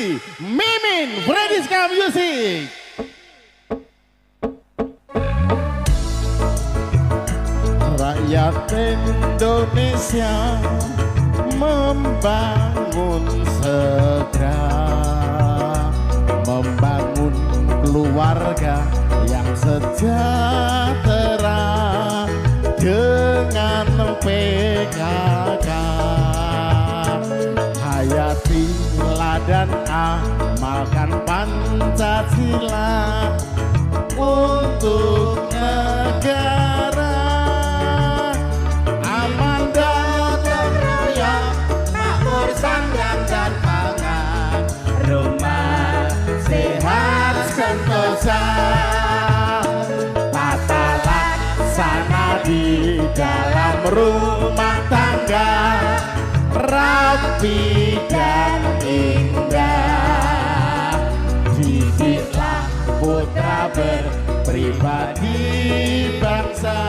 Yusi, Mimin, Frediska Music. Rakyat Indonesia membangun segera, membangun keluarga yang sejahtera dengan PKK. Hayatilah dan amalkan Pancasila untuk negara aman dan raya, makmur sandang dan pangan, rumah sehat sentosa, tata laksana di dalam rumah tangga rapi dan indah. Didiklah putra berpribadi bangsa,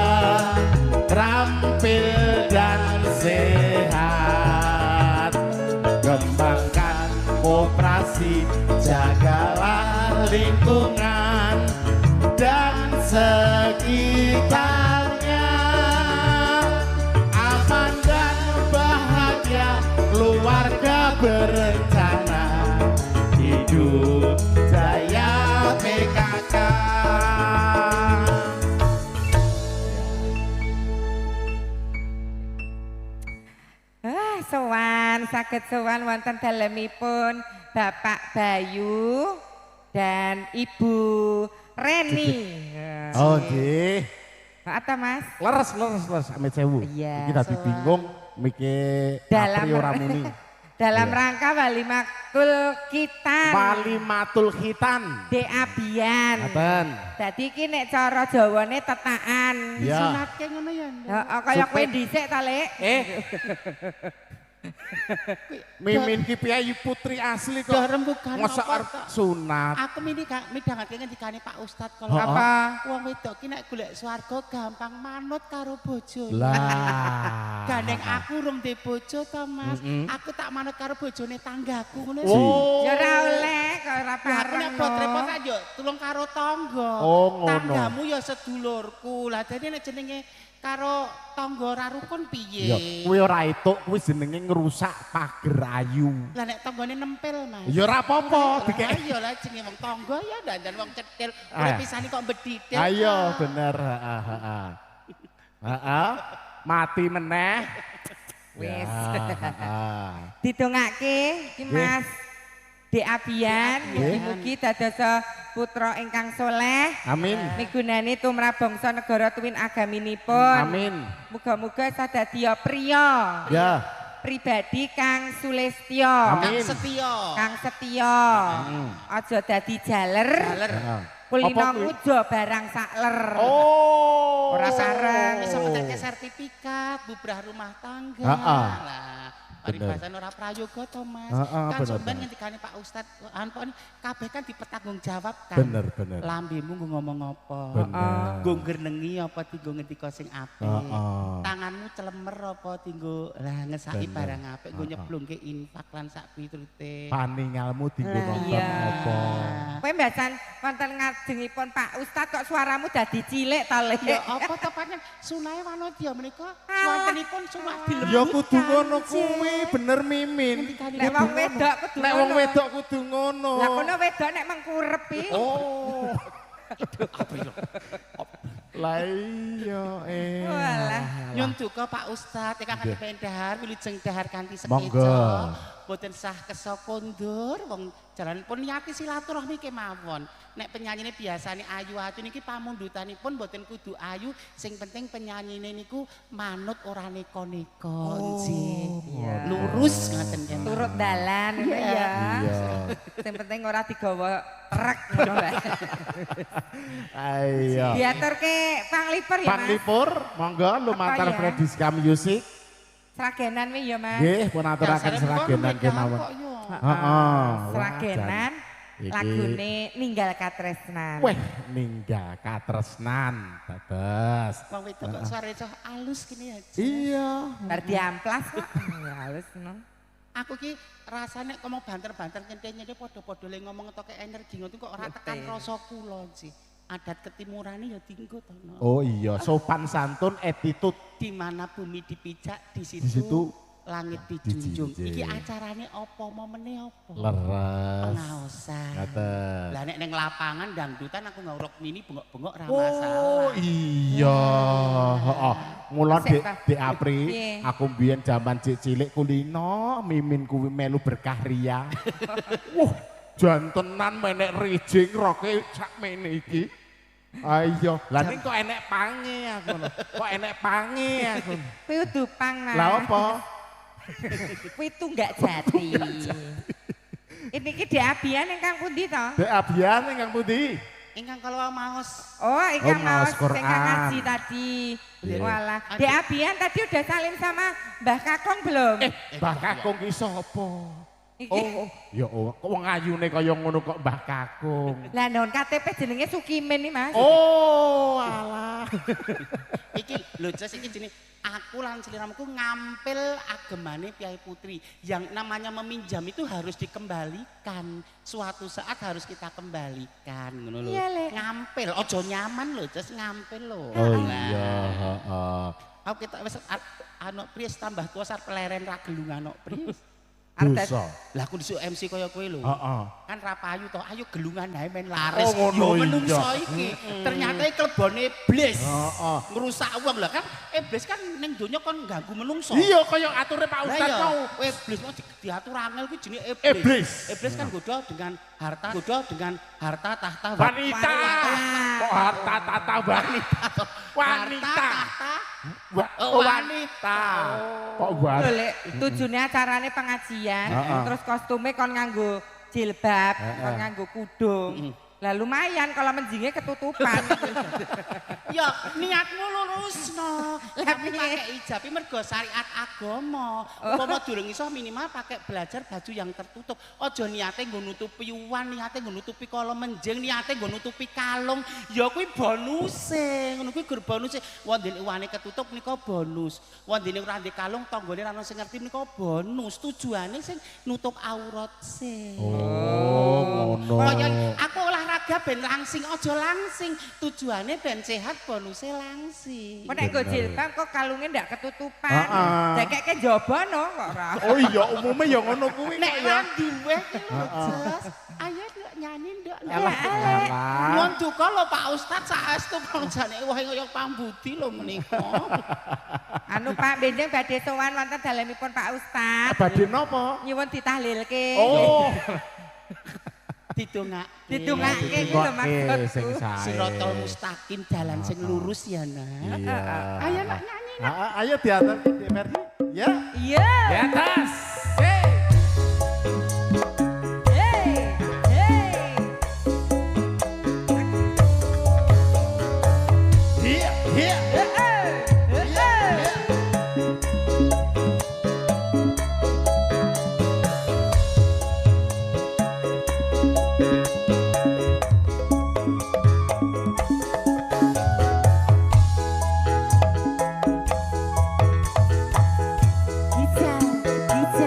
terampil dan sehat. Kembangkan koperasi, jagalah lingkungan dan sekitarnya. Aman dan bahagia, keluarga berencana, hidup jaya PKK. Sowan, saged sowan wonten dalemipun Bapak Bayu dan Ibu Reni. Oh nggih. Apa Mas? Leres amit sewu. Iya, Iki dadi bingung mikir dalam ora muni. dalam Iya. rangka Walimatul Khitan. Walimatul Khitan. Deabian. Ngaten. Dadi iki nek cara Jawane tetakan. Iya. Sunatke ngono ya. Heeh, kaya kowe dhisik ta, Lek. Mimin ki piye putri asli kok. Do rembugan Masa apa arep kok? sunat. Aku midhangatke ngendikane Pak Ustad kalau Heeh. Apa? wong wedok ki nek golek swarga gampang manut karo bojo. Lah. Gandeng aku rum de bojo to, Mas. Aku tak manut karo bojone tanggaku ngono. Oh. Ya ora oleh, kok ora Lah aku pareng. nek repot-repot tak yo tulung karo tangga. Oh, ngono. Tanggamu ya sedulurku. Lah dadi nek jenenge karo tangga ora rukun piye? Ya, kuwi ora etuk, kuwi jenenge ngrusak pager ayu. Lah nek tanggane nempel, Mas. Ya ora apa-apa, dikek. Ayo lah jenenge wong tangga ya dandan wong cetil. Ah. Urip pisane kok bedhidhit. Ayo bener, heeh. Mati meneh. Wis. Ya, Didongake iki Nggih. Mas Deabian, Nggih. mugi-mugi dadosa putra ingkang soleh. Amin. Migunani tumrap bangsa negara tuwin agaminipun. Amin. Muga-muga sadaya priya Ya. pribadi kang sulistya. Amin. Kang setia. Kang setya. Aja dadi jaler. Heeh. Kulino Apa kuwi? ngujo barang sakler. Oh. Ora sareng. Bisa ngedeke sertifikat bubrah rumah tangga. Heeh. Lah, paribasan ora prayoga to, Mas. Heeh, Kan bener, sampean bener. ngendikane Pak Ustad, ampun kabeh kan dipertanggungjawabkan. Bener. Lambemu nggo ngomong apa? Bener. Nggo ngrenengi apa dienggo ngendika sing apik. Heeh. Tanganmu celemer apa dienggo lah ngesaki Bener. barang apik, nggo Heeh. nyeblungke infak lan sak piturute. Paningalmu dienggo Lah, nonton iya. apa? Kowe mbacan wonten ngajengipun Pak Ustad kok suaramu dadi cilik ta, Lek? Ya apa tepatnya sunahe wanodya menika swantenipun sunah dilembutkan. Ya kudu ngono kuwi, bener Mimin. Nek wong wedok kudu Nek wong ngono. wedok kudu ngono. Lah kono wedok nek mengkurep iki. Oh. Lah iya Walah. Nyun duka Pak Ustad ingkang Nggih. kanthi dahar wilujeng dahar kanthi Monggo. sekeca. Boten sah kesa kondur wong jalanipun niati silaturahmi kemawon. Nek penyanyine biasane ayu-ayu niki pamundutanipun boten kudu ayu, sing penting penyanyine niku manut ora neko-neko nggih. Iya. Lurus ngaten kemawon. Turut dalan ngono ya. Iya. Sing penting ora digawa trek ngono Mbak. Ayo. Diaturke panglipur ya Mas. Panglipur, monggo lumantar ya? Frediska Music. Seragenan wi ya Mas. Nggih, pun aturaken seragenan kemawon. Heeh. Seragenan Iki. lagune ninggal katresnan. Weh, ninggal katresnan, dados. Wong wedok kok suarane cah alus kene ya. Iya. Bar diamplas kok. Ya halus no. Aku ki rasane kok mau banter-banter nyente-nyente padha-padha le ngomong toke energi ngono kok ora tekan rasa kula sih. Adat ketimurane ya dienggo to. Oh iya, sopan santun attitude Di mana bumi dipijak di di situ langit dijunjung. dijinjing. Iki acarane apa momene apa? leres. Pengaosan. Ngaten. Lah nek ning lapangan dangdutan aku nguruk mini bengok-bengok ra Oh masalah. iya, heeh. Mula Sik, Dek Pak. Dek Apri, Piye? aku mbiyen jaman cilik kulino, mimin kuwi melu berkah ria. Wah, jantenan menek rijing roke sakmene iki. Ayo, lah ning kok enek pange aku lho. Kok enek pange aku. Kuwi udu pang, Mas. Lah apa? Kuwi tunggak jati. Ini ki diabian ingkang pundi to? Dek Abian ning pundi? Ingkang kalau maos Oh, ingkang maos maos Quran. ingkang ngaji tadi. Iya. Walah, Dek Abian tadi udah salim sama Mbah Kakong belum? Mbah Kakung ki sapa? Iki. Oh, ya kok wong ayune kaya ngono kok Mbah Kakung. Lah non KTP jenenge Sukimin nih, Mas. Oh, alah. iki lho Jas iki jenenge aku lan seliramuku ngampil agemane Piai Putri. Yang namanya meminjam itu harus dikembalikan. Suatu saat harus kita kembalikan ngono lho. Iya, Le. Ngampil, ojo nyaman lho Jas ngampil lho. Oh Nah, iya, heeh. Aku kita wis anu Pris tambah tua sar peleren ra gelung anu Pris. Dosa. Lah aku disuruh MC kaya kowe lho. Heeh. Kan ra payu to, ayo gelungan ae men laris. Oh, ngono Yo menungso iya. iki. Ternyata klebone iblis. Heeh. Ngrusak wong lah kan iblis kan ning donya kon ganggu menungso. Iya kaya ature Pak Lah Ustaz iya, mau. iblis mau diatur angel kuwi jenenge Iblis. Iblis kan godha dengan harta tahta Wanita. Kok harta tata wanita. Wanita. Oh, Wanita. Kok Lho, wanita? Lek, tujune acarane pengajian, Heeh. terus kostumnya kon nganggo jilbab, Heeh. kon nganggo kudung. Lah lumayan kalau menjingnya ketutupan. Ya niatmu lurusno. Lah, Tapi piye? pakai hijab iki mergo syariat agama. Umpama durung iso minimal pakai belajar baju yang tertutup. Aja niate nggo nutupi uwan, niate nggo nutupi kala menjing, niate nggo nutupi kalung. Ya kuwi bonuse. Ngono kuwi gur bonuse. Wondene uwane ketutup nika bonus. Wondene ora ndek kalung tanggane ora ono sing ngerti nika bonus. Tujuane sing nutup aurat sih. Oh, ngono. Kaya aku olahraga ben langsing aja langsing. Tujuane ben sehat bonuse langsing. Kok nek nggo jilbab kok kalungnya ndak ketutupan. Heeh. Jakeke jaba no kok ora. Oh iya, umumnya ya ngono kuwi Nek kok ya. mandi weh ki lho, Jas. Ayo nduk nyanyi nduk. Alah, alah. Nuwun duka lho Pak Ustaz saestu panjenengane wae kaya pambudi lho menika. Anu Pak benjing badhe sowan wonten dalemipun Pak Ustaz. Badhe napa? Nyuwun ditahlilke. Oh, Didongake. Didongake iki lho Ngoke sing maksudku. sae. Sirotol mustaqim dalan sing lurus ya, Nak. Iya. Ayo nak nyanyi. Ayo diatur di Merdi. Ya. Iya. Di atas. Hey. Hey. Iya, iya. Bisa, bisa.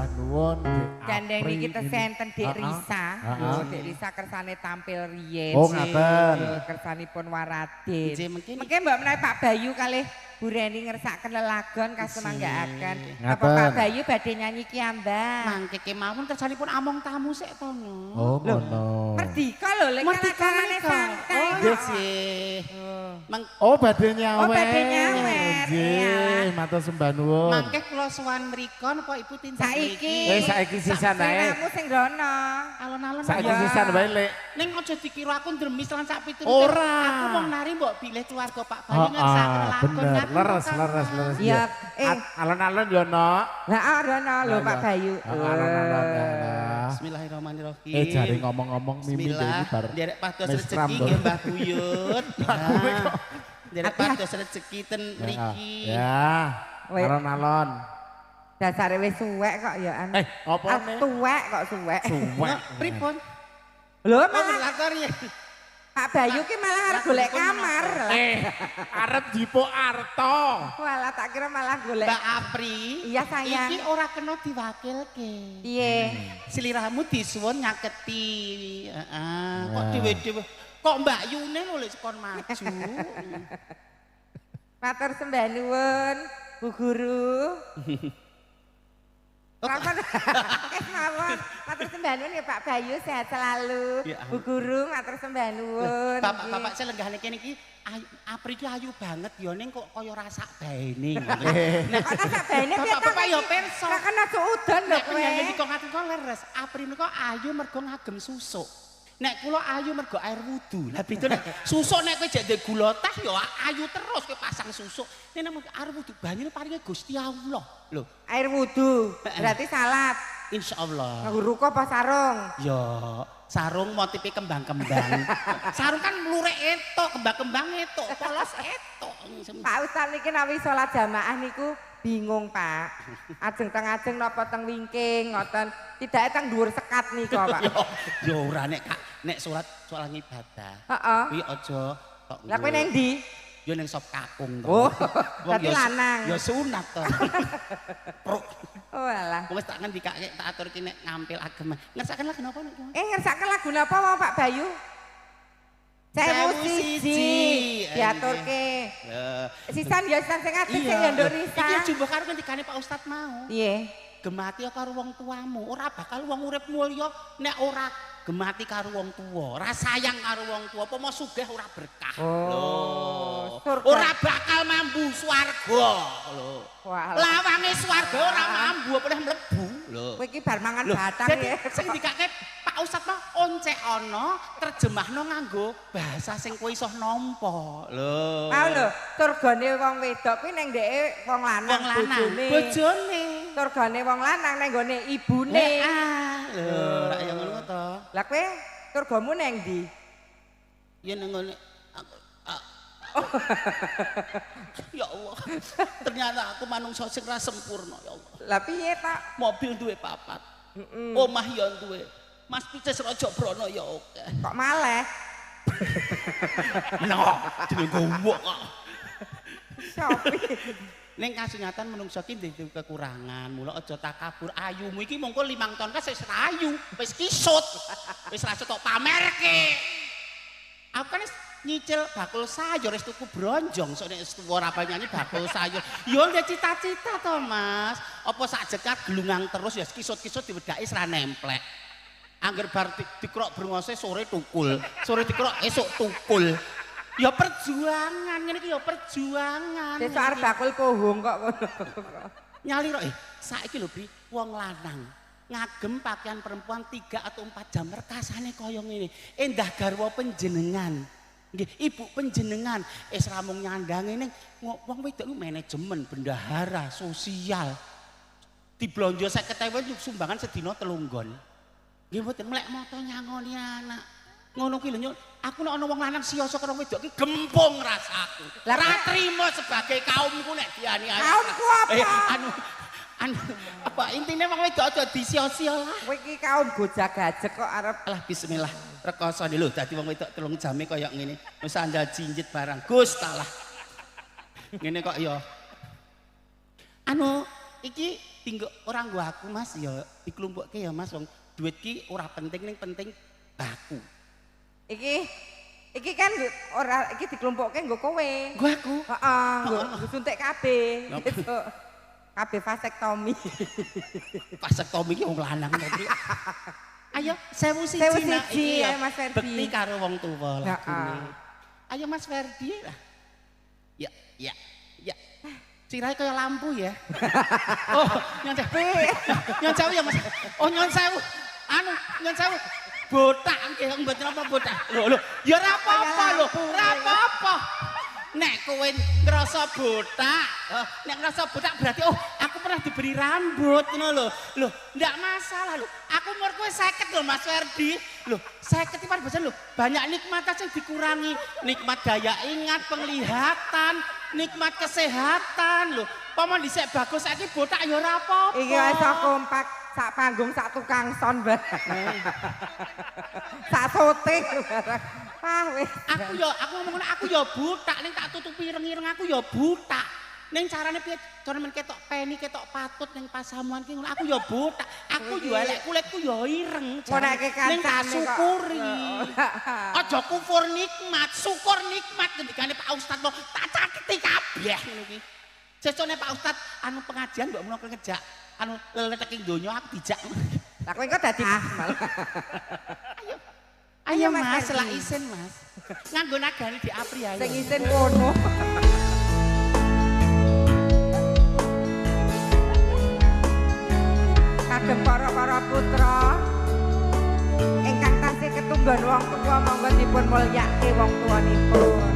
sembah nuwun Dek Gandeng Apri niki ini. tesenten Dek Ha-ha. Risa. Ha-ha. Oh, Dek Risa kersane tampil riyen. Oh ngaten. Kersanipun Waradin. Nggih, mungkin. Mungkin mbak menawi Pak Bayu kalih Bu Reni ngersaken lelagon kasemanggaaken. Apa Ngaten. Pak Bayu badhe nyanyi kiambang. Mangke kemawon kersanipun among tamu sik to no. Oh ngono. Merdeka lho lek kan Merdeka acarane menika. santai. Oh, kok. nggih sih. Oh badhe nyawer. Oh, badhe nyawer, Nggih, matur sembah nuwun. Mangke kula sowan mriko napa Ibu tindak Saiki. Saiki sisan ae. Kamu sing rono. Alon-alon Saiki Ya. sisan wae Lek. ning aja dikira aku ndremis lan sak piturute. Ora. Aku wong nari mbok bilih keluarga Pak Bayu ngersaken lakon. bener. Ngaten Leres, kok. leres. Iya, Alon-alon yo no. Lah rono lho Pak Bayu. Alon-alon ya. Bismillahirrahmanirrahim. Jare ngomong-ngomong Mimin Bismillah. iki bar. Derek pados mes rezeki rambut. nggih Mbah Buyut. Kuwi Nah, kok. Derek pados rezeki ten mriki. Ya. Weh. Alon-alon. Dasare wis suwek kok ya an. Apa Ah, nih? tuwek kok suwek. Suwek. Nah, pripun? Lho Oh, malah latar ya. Pak Bayu ki malah arep golek kamar. Arep jipo Arto. Walah tak kira malah golek. Mbak Apri. Iya sayang. Iki ora kena diwakilke. Piye? Sliramu disuwun nyaketi. Heeh. Kok Nah. dhewe-dhewe kok Mbak Yune lho lek kon maju. Matur sembah nuwun Bu Guru. Kapan? Mawon. Matur sembah nuwun ya Pak Bayu sehat selalu. Ya Bu Guru matur sembah nuwun. Bapak-bapak selenggahane kene iki Apri ki ayu banget ya ning kok kaya rasak baene. Kok tak baene piye to? Bapak-bapak ya perso. Lah kan aja udan lho Nek kowe. penyanyi di kok ngaten kok leres. Apri nika ayu mergo ngagem susuk. Nek kula ayu mergo air wudu. Lah beda nek susuk nek kowe jek ndek gula teh ya ayu terus kowe pasang susuk. Nek nang air wudu banyune paringe Gusti Allah. Lho, Air wudu. Berarti salat. insyaallah. Nganggo ruko apa sarung? Ya, sarung motife kembang-kembang. Sarung kan mlurek etok, kembang-kembang etok, polos etok. Pak Ustaz niki nawi salat jamaah niku bingung Pak. Ajeng teng ajeng napa teng wingking ngoten. Tidake teng dhuwur sekat nika Pak. Ya ora nek Kak, nek salat soal ibadah. Heeh. Kuwi aja tok. Lah kowe neng ndi? Ya ning sop kakung to. Oh, Wong berarti ya lanang. Ya sunat to. Oh alah. Wis tak ngendikake tak aturke nek ngampil agama. Ngersaken lagu napa nek? Ngersaken lagu napa mau Pak Bayu? Sewu siji diaturke. Lah, Sisan ya sisan sing adek sing ya nduk Risa. iki jumbo karo ngendikane Pak Ustad mau. Piye? Gemati karo wong tuamu, ora bakal wong urip mulya nek ora gemati karo wong tuwa, ora sayang karo wong tuwa, apa mau sugih ora berkah. Oh, surga. Ora bakal mambu swarga lho. Wah. Lawange swarga ora mambu apa mlebu lho. Kowe iki bar mangan Lho, batang jadi ya. sing dikake Pak Ustad mah oncek ana terjemahno nganggo bahasa sing kowe iso nampa lho. Mau lho, surgane wong wedok kuwi ning ndeke wong lanang Wong lanang bojone. bojone. Surgane wong lanang ning gone ibune. Lho, rak ya ngono to. Lah kowe surgamu ning ndi? Ya nang ngene ya Allah. Ternyata aku manungsa sing ra sempurna ya Allah. Lah piye tak? Mobil duwe papat. Omah ya duwe. Mas Pices Raja Brana ya oke. Kok maleh? No, jeneng gowok kok. Sopi. Ning kasunyatan menungso ki ndek kekurangan, mula aja takabur. Ayumu iki mongko 5 tahun kas wis rayu, wis kisut. Wis ra tok pamerke. Aku kan nyicil bakul sayur wis tuku bronjong sok nek tuwa ora nyanyi bakul sayur. Ya ndek cita-cita to, Mas. Apa sak jekat gelungang terus ya kisut-kisut diwedaki ra nemplek. Angger bar dikrok brengose sore tukul, sore dikrok esuk tukul. Ya perjuangan ngene iki ya perjuangan. Sesuk arep bakul pohong kok ngono. Nyalira saiki lho Bri, wong lanang ngagem pakaian perempuan 3 atau 4 jam rekasane kaya ngene. Endah garwa panjenengan. Nggih, ibu panjenengan wis ramung nyandang ngene wong wedok ku manajemen, bendahara, sosial. Diblonjo 50.000 sumbangan sedina 3 nggon. Nggih mboten mlek moto nyangoni anak. Ngono kuwi lho nyuk, aku nek ana wong lanang sia-sia karo wedok ki gempung rasaku. Lah, Ora trimo sebagai kaumku nek dianiaya. Kaumku apa? Anu apa intine wong wedok aja disia-sia lah. Kowe iki kaum gojag-gajeg kok arep Alah bismillah. Rekosane lho dadi wong wedok 3 jame kaya ngene. Wis andal jinjit barang. Gus talah. Ngene kok ya. Anu iki tinggo ora nggo aku Mas ya dikelumpukke ya Mas wong duit ki ora penting ning penting baku. Iki kan ora iki dikelumpukke nggo kowe. Nggo aku. Heeh, nggo suntik kabeh gitu. Kabeh vasektomi. Vasektomi ki wong lanang to. Ayo 1001 nak iki ya Mas Ferdi. bekti karo wong tuwa Heeh. Ayo Mas Ferdi lah. Ya. Sirahe kaya lampu ya. Oh, nyon sewu ya Mas. Oh, nyon sewu. Nyon sewu. Botak nggih mboten apa botak. Lho, ya ora apa-apa lho, ora apa-apa. Nek kowe ngrasa botak, nek ngrasa botak berarti aku pernah diberi rambut ngono lho. Lho, ndak masalah lho. Aku umur kowe 50 lho Mas Ferdi. Lho, 50 iki bosan lho. Banyak nikmat sing dikurangi. Nikmat daya ingat, penglihatan, nikmat kesehatan lho. Paman dhisik bagus saiki botak ya ora apa-apa. Iki wis kompak sak panggung sak tukang son barang. Sak soting barang. Pah wis. Aku ngomong aku ya butak ning tak tutupi ireng-ireng aku ya butak. Ning carane piye? Cara men ketok peni, ketok patut ning pasamuan ki ngono aku ya butak. Aku yo elek kulitku ya ireng. Ning tak syukuri. Aja kufur nikmat, syukur nikmat ketikane Pak Ustad kok tak caketi kabeh ngono ki. Sesone Pak Ustad anu pengajian mbok menawa ngejak anu leleteking donya aku dijak. Lah kowe kok dadi Ayo Mas, selak isin Mas. Nganggo nagane di apri ayo. Sing isin kono. Kagem para putra ingkang tasih ketunggan wong tua monggo dipun mulyake wong tuanipun.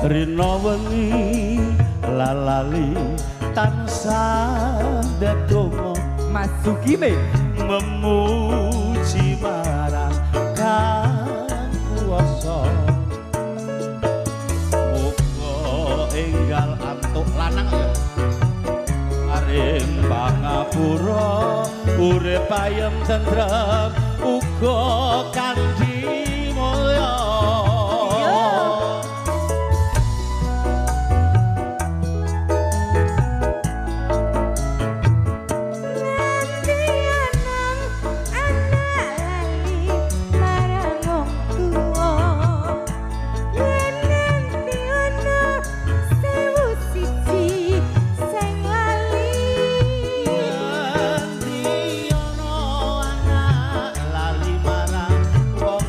Rina wengi lalali tansah ndedonga Mas Sugime memuji marang Kang Kuwasa muga enggal antuk lanang ya paring pangapura urip ayem tentrem uga kanthi mulya. Wong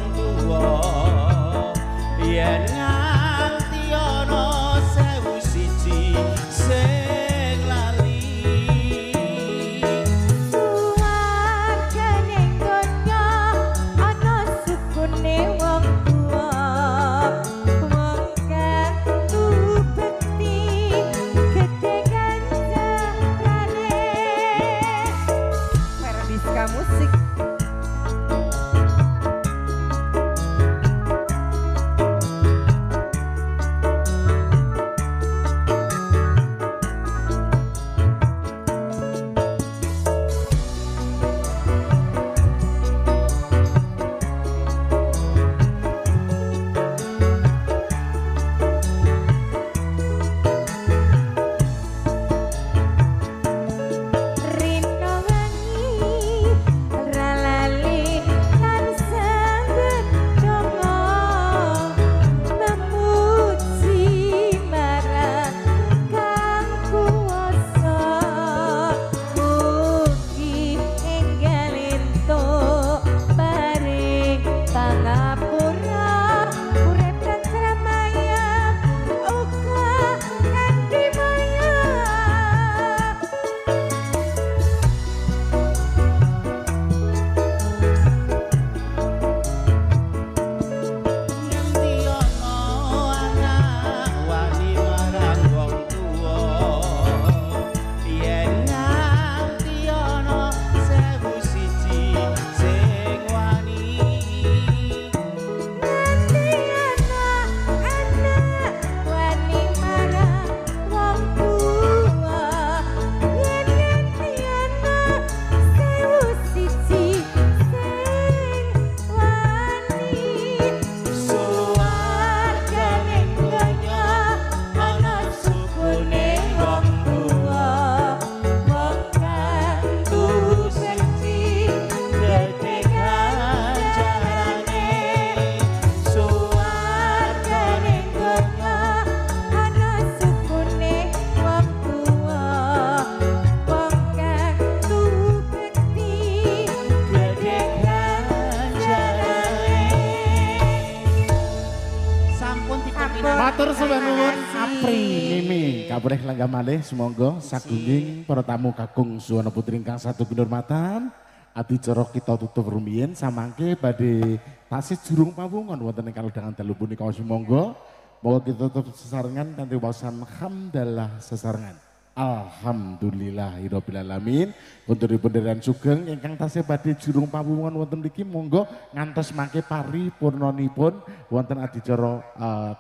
Mimi, kabareh langgam malih semoga sagunging para tamu kakung suwana putri ingkang satu kinurmatan. Adicara kita tutup rumiyin samangke badhe tasih jurung pawungan wonten ing kalodhangan dalu punika sumangga. Monggo kita tutup sesarengan kanthi waosan hamdalah sesarengan. Alhamdulillahirabbil alamin. Punturipun dereng sugeng ingkang tasih badhe jurung pawungan wonten mriki monggo ngantos mangke paripurnanipun wonten adicara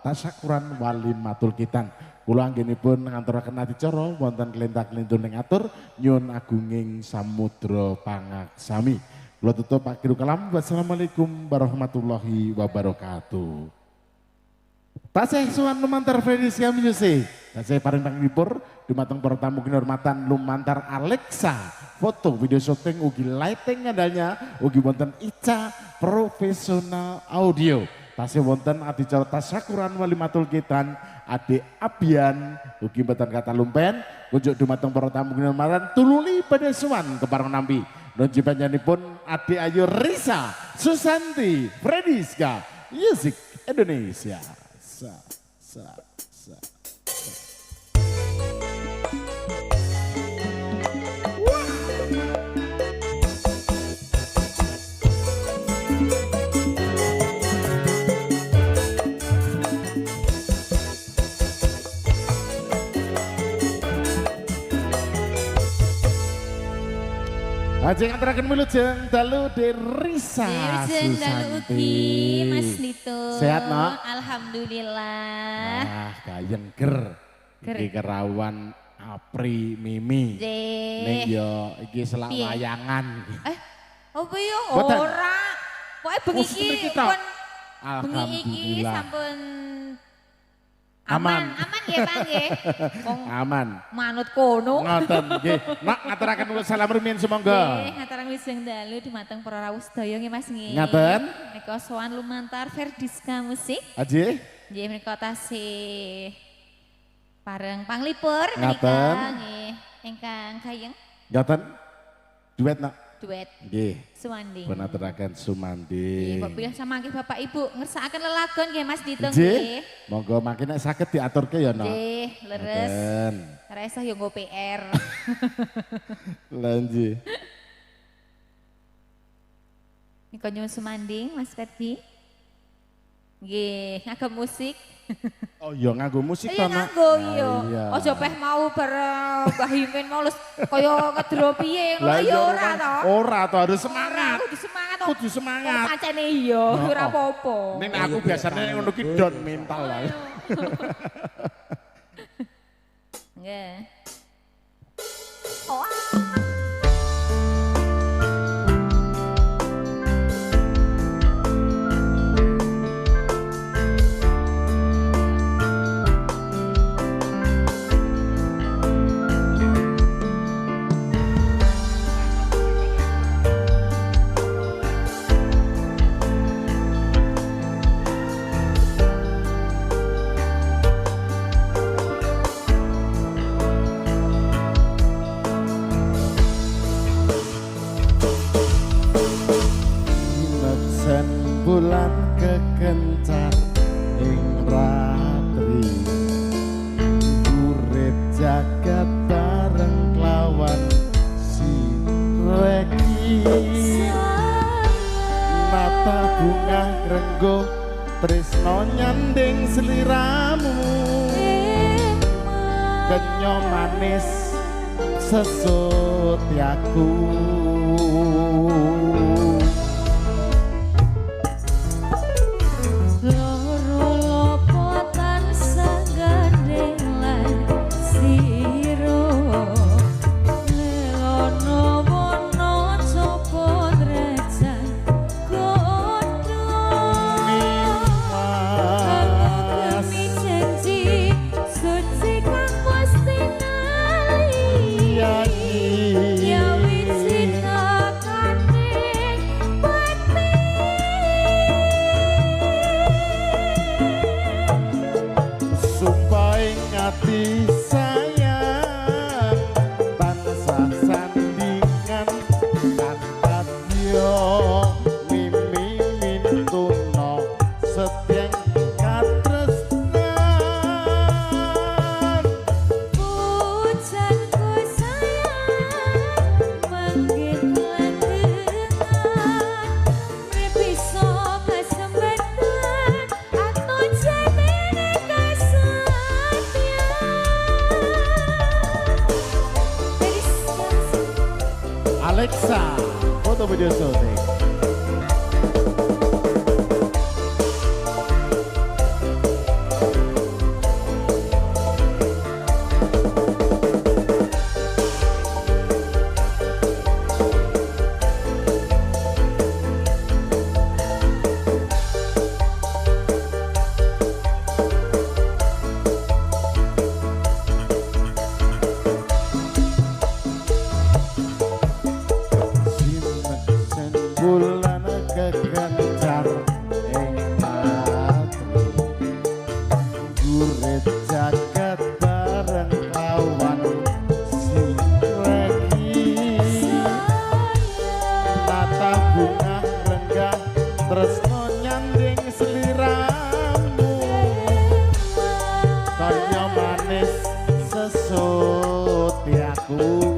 tasyakuran walimatul kitan. Kula anggenipun nganturaken adicara wonten kelentak-kelintun ing atur nyuwun agunging samudra pangaksami. Kula tutup akhiru kalam. Wassalamualaikum warahmatullahi wabarakatuh. Tasih suwan lumantar Fredisca Music. Tasih paring panglipur dumateng para tamu kinurmatan lumantar Alexa. Foto, video syuting ugi lighting adanya ugi wonten Ica Profesional Audio. Tasih wonten adicara tasyakuran walimatul kitan Ade Abian ugi mboten kata lumpen kunjuk dumateng para tamu kinurmatan tululi pada suwan kepareng nampi. Nunji panjenenganipun Ade Ayu Risa Susanti Fredisca Music Indonesia. Sa. Ajeng antaraken wilujeng dalu Derisa Wilujeng dalu ugi Mas Lito. Sehat, no? Alhamdulillah. Nah, gayeng ger. Iki kerawan Apri Mimi. Ning yo iki selak wayangan. Apa yo Boten. ora. Pokoke bengi Mesti iki kita. pun bengi iki Alhamdulillah. sampun Aman. aman nggih Pak nggih. Wong Aman. manut kono. Ngoten nggih. Nak ngaturaken ulun salam rumiyin sumangga. Nggih, ngaturang wilujeng dalu dumateng para rawuh sedaya nggih Mas nggih. Ngaten. Menika sowan lumantar Fredisca Musik. Aji. Nggih menika tasih pareng panglipur Ngaten. menika nggih ingkang gayeng Ngoten. Duet nak. duet Nggih. Suwanding. Pun aturaken Nggih, sumanding. kok pilih samangke Bapak Ibu ngersakaken lelagon nggih Mas Dito Nggih. nggih. Monggo mangke nek saged diaturke ya, Nok. Nggih, leres. Ngoten. Ora esah yo nggo PR. Lanjut. Nika nyuwun sumanding Mas Ferdi. Nggih, ngagem musik. Oh iya nganggo musik Iya to, Nok. nganggo Ah, iya. iya. Aja peh mau bar Mbah Himin mau les kaya ngedro piye ngono Lah ya iya ora to. Ora to harus semangat. Kudu semangat to. Kudu semangat. Wong pancene iya, ora apa-apa. Ning aku biasanya ngono ki down mental lah. Nggih. Ineksen bulan kekencar ing ratri urip jagat bareng lawan si reki nata bunga renggo tresno nyanding seliramu kenyo manis sesutiaku. Loro lopo tansah gandeng lan siro lelono wono copo drejan kodo kami janji suci kang mesti nali ya wicita kaning pati Sumpah ing ati sayang tansah sandingan katyo mimi mintuno setyeng katresnan Alexa, foto video syuting. Bulan kekencar ing ati gurit jagat bareng kawan siregi nata bunga renggah tresno nyanding sliramu kaya manis sesut aku.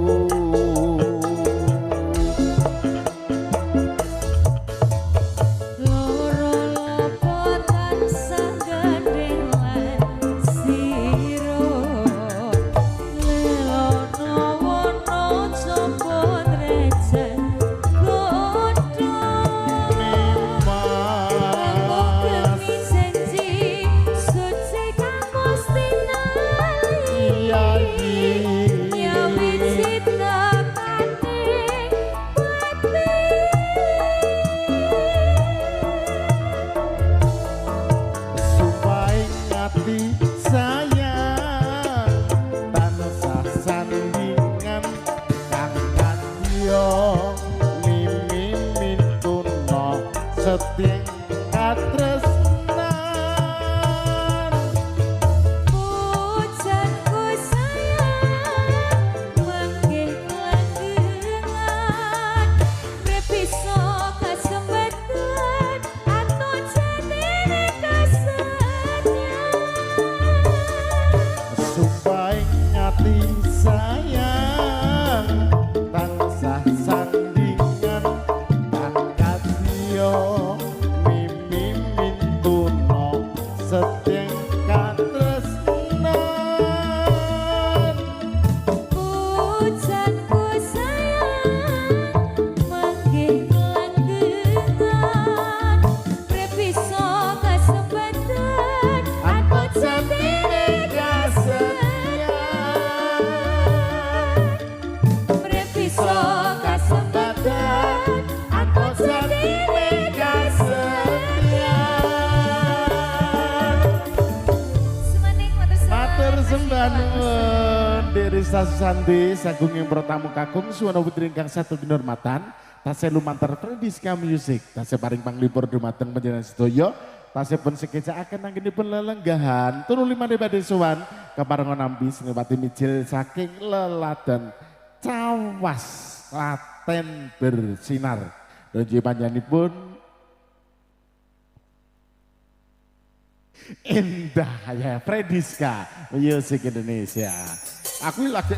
Seting katresnan pujanku sayang manggih langgengan repiso kasempatan atau jatine kasenyan sumpah ngati sayang tansah sandingan angkat yo seting katresnan pujanku sayang manggih langgengan repiso kasempatan aku jatine kasenyan repiso kasempatan aku jatine kasenyan. Sembah nuwun Diri Sasusanti Sagung yang bertamu kakung Suwana putri ingkang satu kinurmatan tasih lumantar Frediska Music tasih paring panglipur dumateng panjenengan sedaya tasih pun sekejakaken anggenipun lelenggahan turu limane badhe sowan kaparenga nampi Sriwati Mijil saking leladan Cawas Klaten bersinar donji panjenenganipun Indah ya Frediska Music Indonesia. Aku lagi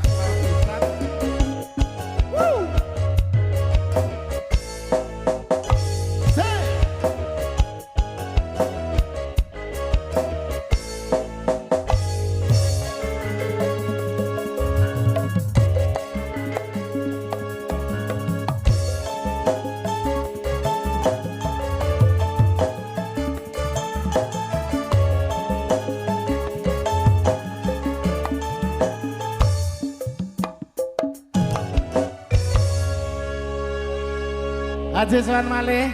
Aja sowan malih.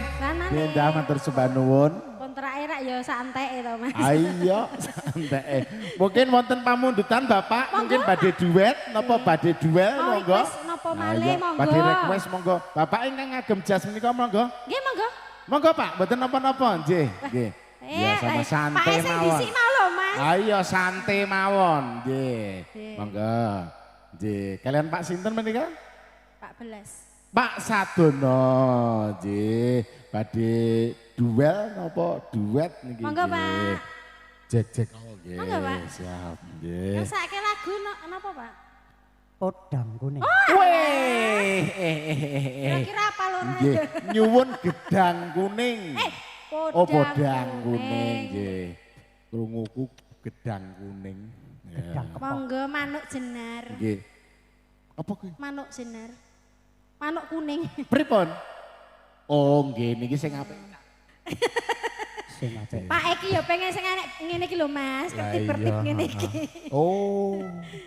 Nggih matur sembah nuwun. Kontrake rak ya santai to Mas. Ayo santai. Mungkin wonten pamundutan Bapak, mungkin badhe duet napa badhe duel monggo. Napa malih monggo. Badhe request monggo. Bapak ingkang ngagem jas menika monggo. Nggih monggo. Monggo Pak, mboten napa-napa nggih. Nggih. Ya sama santai mawon. Pak dhisik mau lho Mas. Ayo santai mawon nggih. Monggo. Nggih, kalian Pak sinten menika? Pak Belas. Pak Sadono, nggih, badhe duel napa duet niki. Monggo Pak. Jek-jek nggih. Monggo Pak. Siap, nggih. Ngesake lagu napa Pak? Podang kuning. Weh. Kira-kira apa lho? Nggih, nyuwun gedang kuning. Podang kuning nggih. Krunguku gedang kuning. Gedang Monggo manuk jenar. Nggih. Apa kuwi? Manuk jenar. Manuk kuning. Pripun? Oh, nggih niki sing apik. Sing apik. Pak Eki ya pengen sing enek ngene iki lho Mas, ketip-ketip ngene iki. Oh,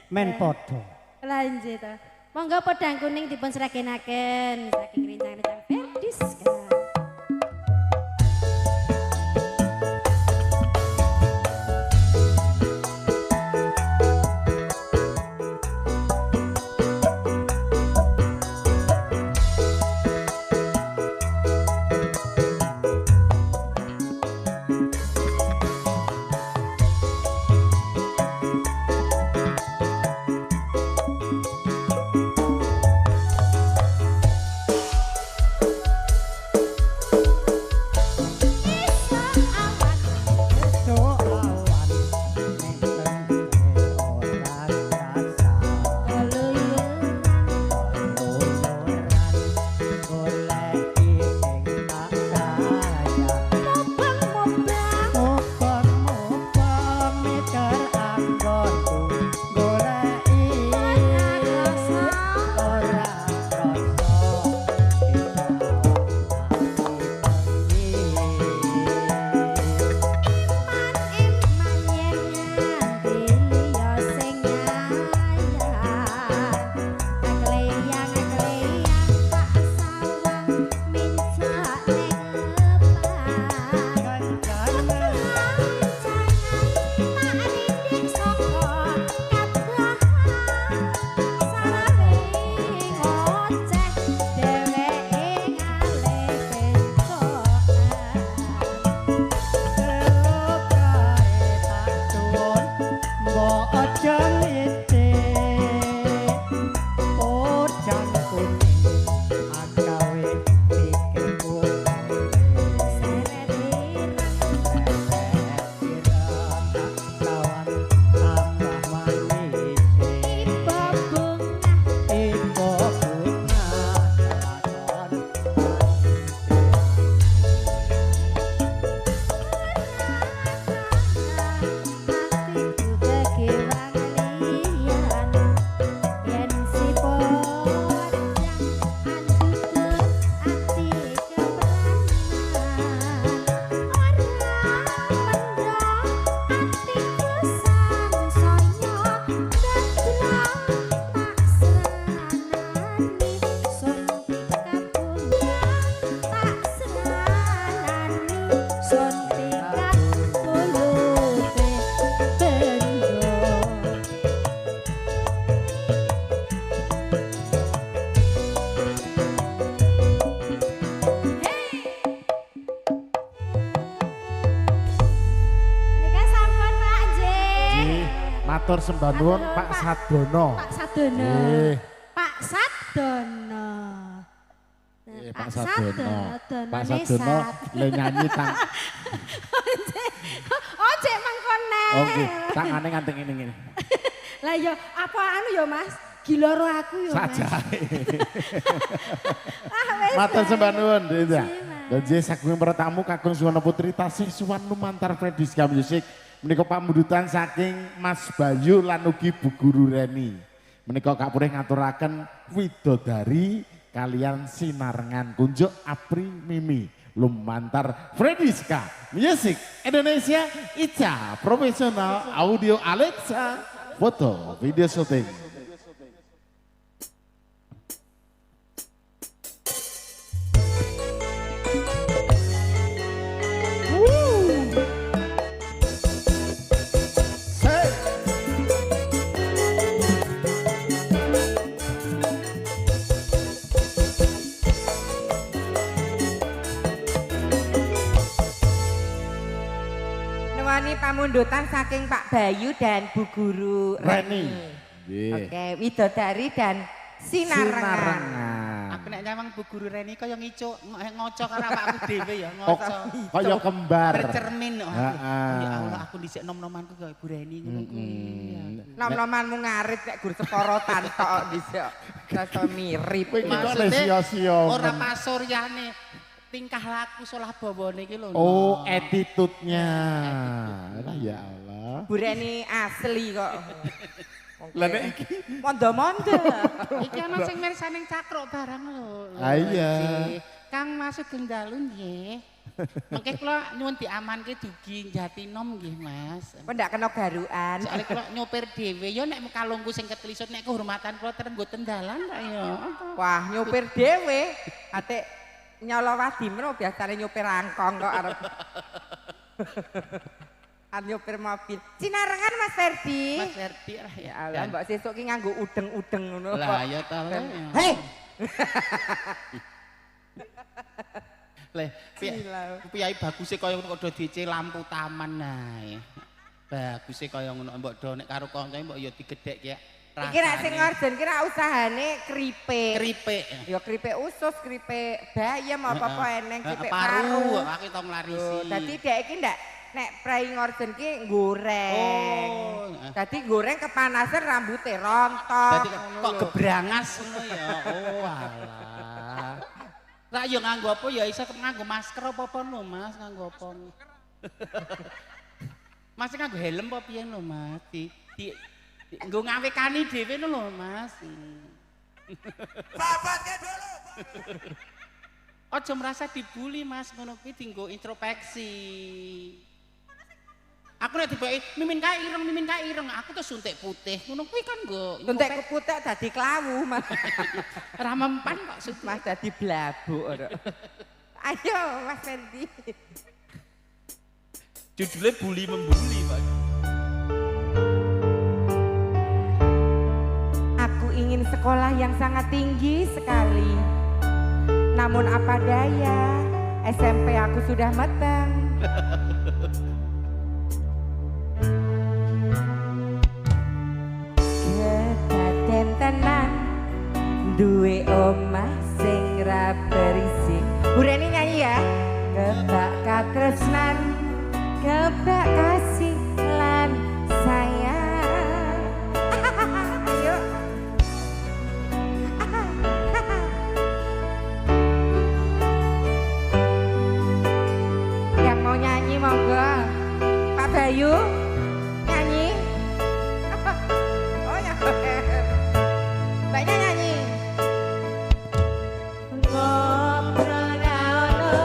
Men padha. Lanjut to. Monggo podang kuning dipun seragenaken saking rencang-rencang Ferdiska. Matur sembah nuwun Pak Sadono. Pak Sadono. Nggih. Pak Sadono. Pak Sadono. Pak Donone Sadono Sat. le nyanyi tang. Oh, cek mangkone. Oh nggih, tangane nganting ngene. Lah ya apa anu ya Mas? Gila ro aku ya Mas. Sajae. Wis. Matur sembah nuwun, Dinda. Mas. Dan jadi saking para tamu kakung Suwana Putri tasih suwan lumantar Ferdiska Music. Menika pamundutan saking Mas Bayu lan ugi Bu Guru Reni. Menika kapurih ngaturaken widodari kalian sinarengan kunjuk Apri Mimi. Lumantar Ferdiska Music Indonesia Ica Profesional Audio Alexa Foto Video Shooting. Nuwani pamundutan saking Pak Bayu dan Bu Guru Reni. Reni. Oke, widodari dan sinarengan. Aku nek nyawang Bu Guru Reni kaya ngicuk ngoco karo awakku dhewe ya, Oh, ngoco. kaya kembar. Bercermin. Oh, Heeh. ya Allah, aku dhisik nom-nomanku kaya Bu Reni ngono kuwi. Nom-nomanmu ngarit nek gur seporotan tok dhisik. Rasa mirip. Kowe iki kok Maksudnya, le sia-sia. ora pasuryane tingkah laku salah bawane iki lho. Oh, attitude-nya. Lah ya Allah. Bu Reni asli kok. Lah nek iki Mondo-mondo. Iki ana sing mirsani cakruk barang lho. Ah, iya. Kang Mas Sugeng Dalu nggih. Mengke kula nyuwun diamanke dugi Jatinom nggih, Mas. Kok ndak kena garukan. Soale kula nyopir dhewe ya nek kalungku sing ketelisut nek kehormatan kula terenggo tendalan ta ya. Wah, nyopir dhewe. Ate nyolo wadimro biasane nyopir angkong kok arep. Nyopir mobil. Sinarengan Mas Ferdi. Mas Ferdi lah Ya Allah, mbak sesuk ki nganggo udeng-udeng ngono kok. Lah ya ta. Hei. Le, piyai baguse kaya ngono kok do dice lampu taman ae. Baguse kaya ngono mbok do nek karo kancane mbok ya digedhek ya. Iki rak sing ngorden ki rak usahane kripik. Kripik. Ya kripik usus, kripik bayam apa-apa eneng kripik paru. paru. Aku tau nglarisi. Dadi dek iki ndak nek prai ngorden ki goreng. Oh. Dadi goreng kepanasan rambutnya rontok. Dadi kok gebrangas ngono ya. Oh alah. Lah yo nganggo apa ya iso nganggo masker apa-apa lho Mas, nganggo apa. Mas nganggo helm apa piye lho Mas? Nggo ngawekani dhewe lho Mas. Babatke dulu. Aja merasa dibully Mas, ngono kuwi dienggo introspeksi. Aku nek dibaki mimin kae ireng, aku tuh suntik putih. Ngono kuwi kan nggo Suntik keputek dadi klawu Mas. ra mempan kok suntik. Mas dadi blabuk ora. Ayo Mas Ferdi. Judulnya bully membuli, Pak. Aku ingin sekolah yang sangat tinggi sekali. Namun apa daya, SMP aku sudah matang. Kedaden tenan, duwe omah sing ra berisik. Bureni nyanyi ya. Kebak katresnan, kebak kasih lan sayang. Ayo. Yang mau nyanyi monggo. Pak Bayu nyanyi. Oh ya. Mbaknya nyanyi. Ngobrol naono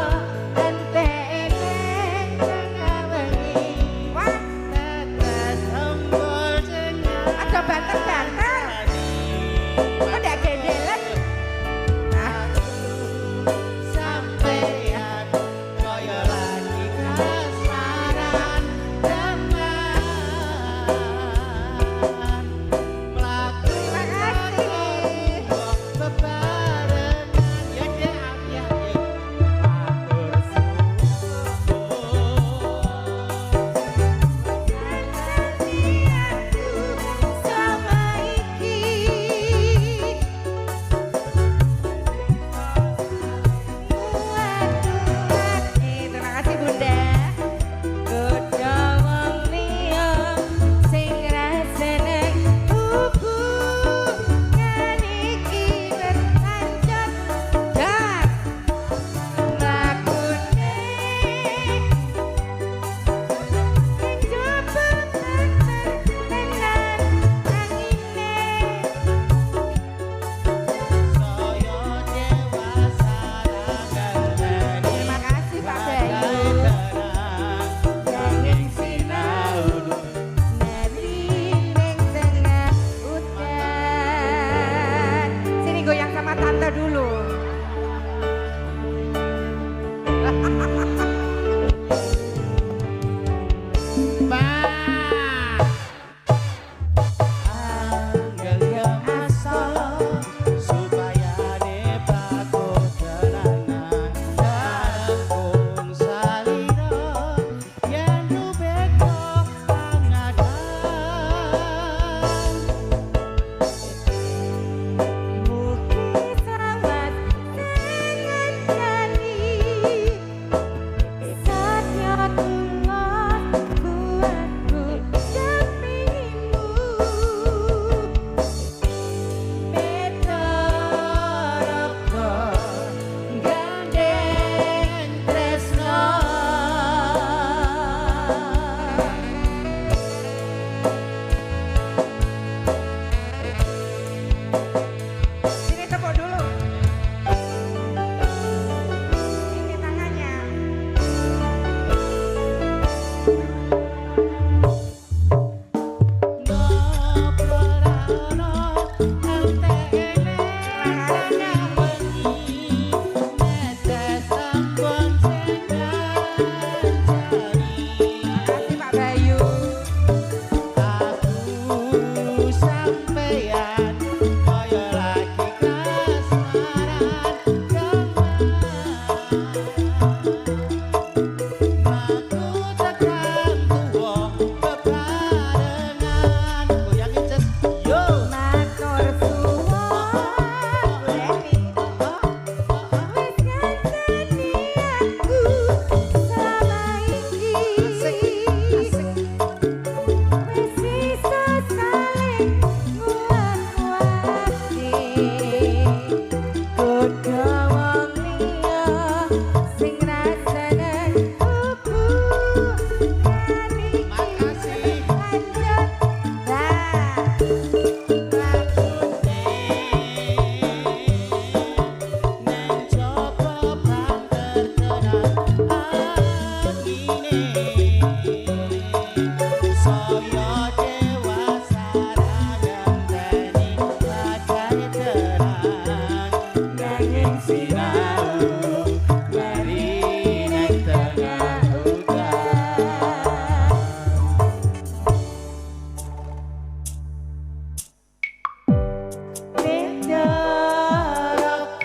entek-entek tengah bengi. Wah, tetes embul jeneng. Aja banter-banter. Kok ndak gendelan? Sampeyan kaya lagi kasaran teman mlaku Makasih. bebarengan ya dek ya matur Sama iki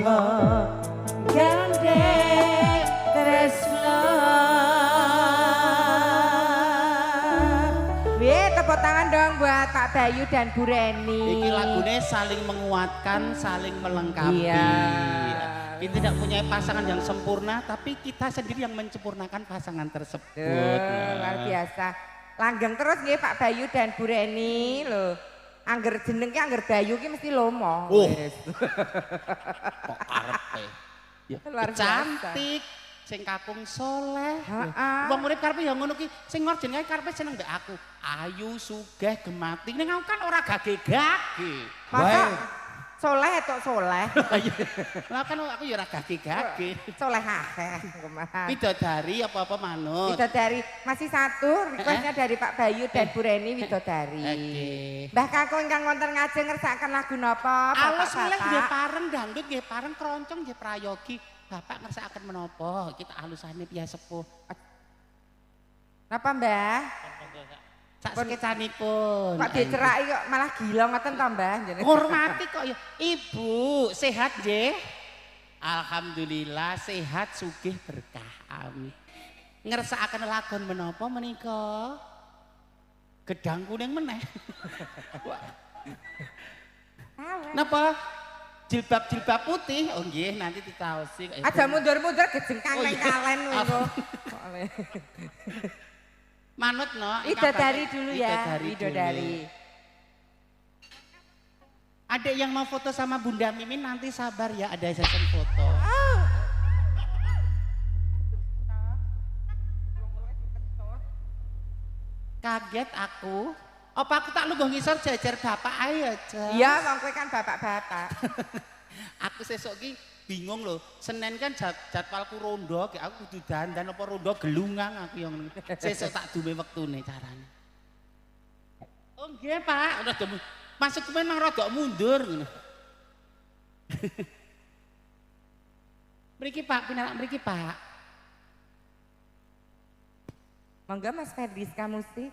Saka gandeng tresno. Wih, tepuk tangan dong buat Pak Bayu dan Bu Reni. Iki lagune saling menguatkan, saling melengkapi. Iya. Kita tidak punya pasangan yang sempurna, tapi kita sendiri yang menyempurnakan pasangan tersebut. Luar biasa. Langgeng terus nggih Pak Bayu dan Bu Reni lho. Angger jeneng ki angger Bayu ki mesti lomo. Oh. Wis. Kok karepe. Luar biasa. Cantik, sing kakung soleh. Heeh. Wong urip karepe ya ngono ki, sing jenenge karepe seneng mbek aku. Ayu, sugih, gemati. Ning aku kan ora gage-gage. Masa soleh tok soleh. Lah kan aku ya ora gage-gage. Soleh akeh kumaha. Widodari apa-apa manut. Widodari masih satu requestnya dari Pak Bayu dan Bu Reni Widodari. Oke. Mbah kakung ingkang wonten ngajeng ngersakaken lagu napa? Alus mulai nggih Bapak? pareng dangdut nggih pareng keroncong nggih prayogi. Bapak ngersakaken menapa? Kita alusane piye sepuh. Napa Mbah? Sak sekecanipun. Kok diceraki kok malah gila ngoten to Mbah jenenge. Hormati kok ya. Ibu, sehat nggih? Alhamdulillah sehat sugih berkah. Amin. Ngersakaken lagon menapa menika? Gedang kuning meneh. Napa? Jilbab-jilbab putih? Oh nggih, nanti ditaosi. Aja mundur-mundur gejengkang nang kalen ngono. Manut no. Widodari dulu ya. Widodari Widodari. Adik yang mau foto sama Bunda Mimin nanti sabar ya, ada session foto. Kaget aku. Apa aku tak lungguh ngisor jajar bapak ayo aja. Iya, wong kowe kan bapak-bapak. Aku sesuk ki bingung loh. Senin kan jadwalku rondo, aku kudu dandan apa rondo gelungang aku yang sesuk tak duwe wektune carane. Oh nggih, Pak. Udah masuk kemen nang rada mundur ngono. Mriki Pak, pinarak mriki Pak. Monggo Mas Ferdiska Musik.